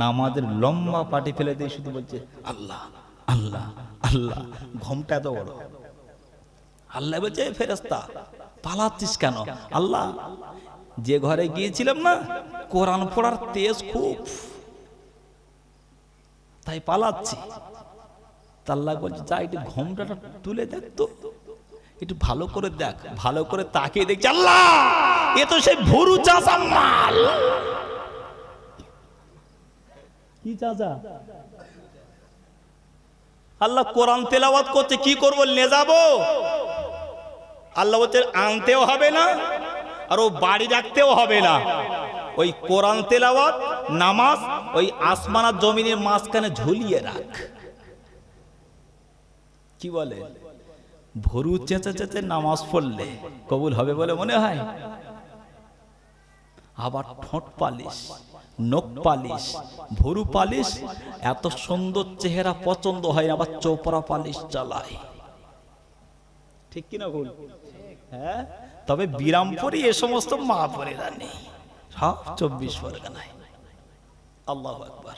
নামাজের লম্বা পাটি ফেলে দিয়ে শুধু বলছে আল্লাহ আল্লাহ আল্লাহ। ঘুমটা এত বড়। আল্লাহ বলছে ফেরেশতা পালাচ্ছিস কেন? আল্লাহ যে ঘরে গিয়েছিলাম না, কোরআন পড়ার তেজ খুব, তাই পালাচ্ছি। আল্লাহ বলছে যা একটু ঘুমটা তুলে দেখ তো, একটু ভালো করে দেখ। ভালো করে তাকিয়ে দেখছি আল্লাহ এ তো সেই ভুরু চাচা মাল। কি চাচা? আল্লাহ কোরআন তেলাওয়াত করতে, কি করবো? নিয়ে যাবো? আল্লাহ বলছে আনতেও হবে না, আর ও বাড়ি রাখতেও হবে না। ওই কোরআন তেলাওয়াত নামাজ ওই আসমান আর জমিনের মাঝখানে ঝুলিয়ে রাখ। কি বলে? ভুরু চেঁচে চেঁচে নামাজ পড়লে কবুল হবে বলে মনে হয়? আবার ঠোঁট পালিশ, নখ পালিশ, ভুরু পালিশ, এত সুন্দর চেহারা পছন্দ হয় না, আবার চোপড়া পালিশ চালায়। ঠিক কিনা ভুল? হ্যাঁ, তবে বিরামপুরে এ সমস্ত মা পরেরা নেই, সব 24 পরগনায়। আল্লাহু আকবার।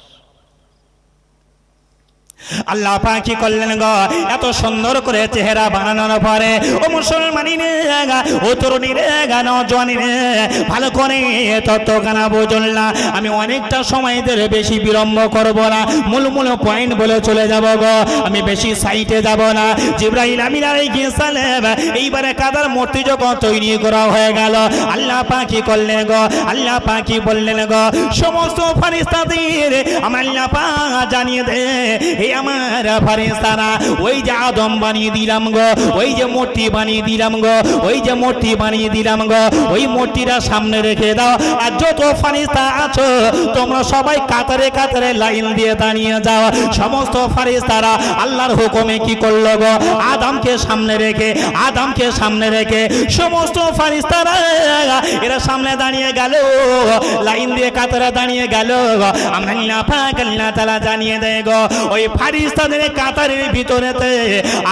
আল্লাহ পাক কি করলেন গো, এত সুন্দর করে চেহারা বানানোর পরে ও মুসলমানি রে, ও তরুণী রে, নওজওয়ানি রে, ভালো করে তত্ত্বখানা বুঝুন না। আমি অনেকটা সময় ধরে বেশি বিলম্ব করব না, মূল মূল পয়েন্ট বলে চলে যাব গো, আমি বেশি সাইটে যাব না। জিবরাইল আমিন আলাইহিস সালাম এইবারে কাদার মূর্তি যখন তৈরি করা হয়ে গেল, আল্লাহ পাক কি করলেন গো, আল্লাহ পাক কি বললেন গো, সমস্ত ফেরেশতাদের আমার আল্লাহ পাক জানিয়ে দে, আমার ফেরেশতারা ওই যে আদম বানিয়ে দিলাম গো, ওই যে মূর্তি বানিয়ে দিলাম গো, ওই যে মূর্তি বানিয়ে দিলাম গো, ওই মূর্তিটা সামনে রেখে দাও। আর যত ফেরেশতা আছো তোমরা সবাই কাতারে কাতারে লাইন দিয়ে দাঁড়িয়ে যাও। সমস্ত ফেরেশতারা আল্লাহর হুকুমে কি করলো গো, আদমকে সামনে রেখে, আদমকে সামনে রেখে সমস্ত ফেরেশতারা এরা সামনে দাঁড়িয়ে গেল, লাইন দিয়ে কাতারে দাঁড়িয়ে গেল। আল্লাহ পাক আল্লাহ তাআলা জানিয়ে দেয় গো, ওই ফেরেশতাদের কাতারের ভিতরেতে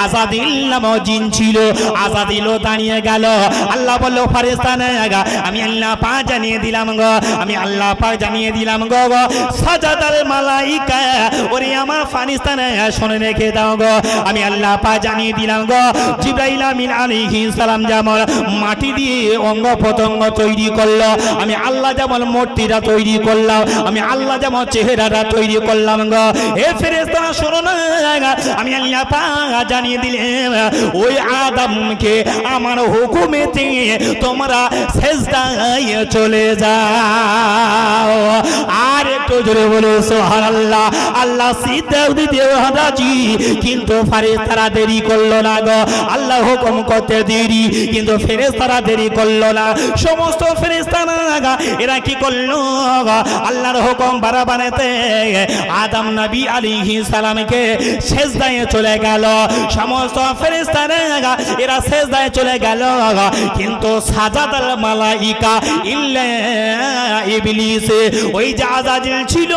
আযাদিল নামক জিন ছিল, আযাদিলও দাঁড়িয়ে গেল। আল্লাহ বলল ফেরেশতারা আমি আল্লাহ পাক জানিয়ে দিলাম গো, আমি আল্লাহ পাক জানিয়ে দিলাম গো, সাজাদাল মালাইকা ওরে আমার ফেরেশতারা শুনে রেখে দাও গো, আমি আল্লাহ পাক জানিয়ে দিলাম গো, জিবরাইল আমিন আলাইহিস সালাম যেমন মাটি দিয়ে অঙ্গ প্রত্যঙ্গ তৈরি করলো, আমি আল্লাহ যেমন মূর্তিটা তৈরি করলাম, আমি আল্লাহ যেমন চেহারাটা তৈরি করলাম গো। হে ফেরেশতারা শোনো না, আমি আল্লাহ পাক জানিয়ে দিলাম ওই আদমকে আমার হুকুমেতে তোমরা সিজদায় চলে যাও। আর একটু জোরে বলো সুবহানাল্লাহ। আল্লাহ সিজদাও দিতে রাজি, কিন্তু ফেরেশতারা দেরি করলো না গো, আল্লাহ হুকুম করতে দেরি, কিন্তু ফেরেশতারা দেরি করলো না। সমস্ত ফেরেশতারা এরা কি করলো, আল্লাহর হুকুম বারাবারেতে আদম নবী আলাইহিস সালাম সালামকে সেজদায় চলে গেল, সমস্ত ফেরেশতারা এরা সেজদায় চলে গেল, কিন্তু সাজাদাল মালাইকা ইল্লা ইবলিস, ওই যে আযাজিল ছিল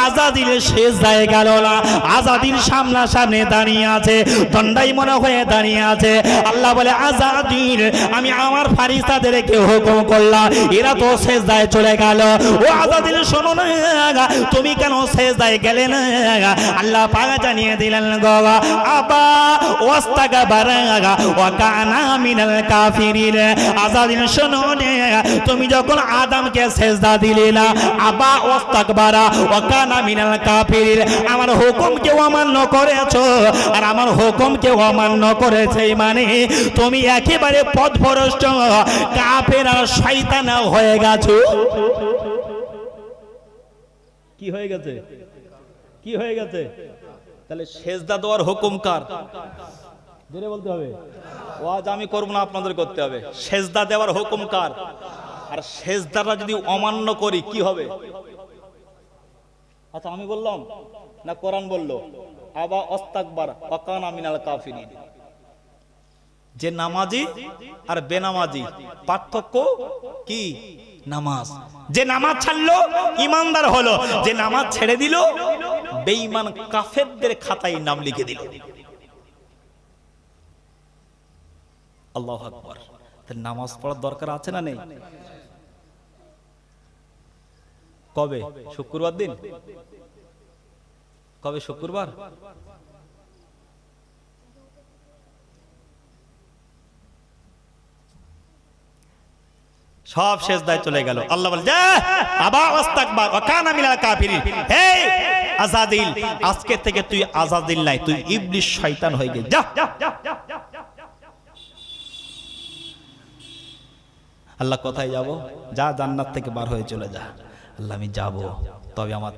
আযাজিল সেজদায় গেল না। আযাজিল সামনাসামনি দাঁড়িয়ে আছে, দণ্ডাই মনে হয়ে দাঁড়িয়ে আছে। আল্লাহ বলে আযাজিল আমি আমার ফেরেশতাদেরকে হুকুম করলাম, এরা তো সেজদায় চলে গেল। ও আযাজিল শোনো না, তুমি কেন সেজদায় গেলে না? আল্লাহ পাক জানিয়ে দিলেন গো আবা ওয়াস্তাগবারা ওয়া কানা মিনাল কাফিরিন। আযাজিল শোনো না, তুমি যখন আদমকে সেজদা দিলে না, আবা ওয়াস্তাগবারা ওয়া কানা মিনাল কাফিরিন, আমার হুকুমকে অমান্য করেছো, আর আমার হুকুমকে অমান্য করেছে মানে তুমি একেবারে পথভ্রষ্ট কাফের আর শয়তান হয়ে গেছো। কি হয়ে গেছে? কি হয়ে গেছে? তাহলে সেজদা দেওয়ার হুকুম কার? জোরে বলতে হবে। ওয়াজ আমি করব না, আপনাদের করতে হবে। সেজদা দেওয়ার হুকুম কার? আর সেজদাটা যদি অমান্য করি কি হবে? আচ্ছা আমি বললাম না কোরআন বলল? আবা ওয়াস্তাকবার ওয়া কানা মিনাল কাফিরিন। যে নামাজি আর বেনামাজি পার্থক্য কি? নামাজ। যে নামাজ ছাড়লো ইমানদার হলো, যে নামাজ ছেড়ে দিল বেঈমান কাফেরদের খাতায় নাম লিখে দিল। আল্লাহু আকবার। তাহলে নামাজ পড়ার দরকার আছে না নেই? কবে? শুক্রবার দিন? কবে? শুক্রবার। সব সেজদায় চলে গেল। আল্লাহ বলে যা আবা ওয়াস্তাকবার ওয়া কানা মিনাল কাফিরিন। হে আযাজিল, আজকে থেকে তুই আযাজিল নাই, তুই ইবলিস শয়তান হয়ে গেলি, যা। আল্লাহ কোথায় যাব? যা জান্নাত থেকে বার হয়ে চলে যা। আল্লাহ আমি যাব, তবে আমার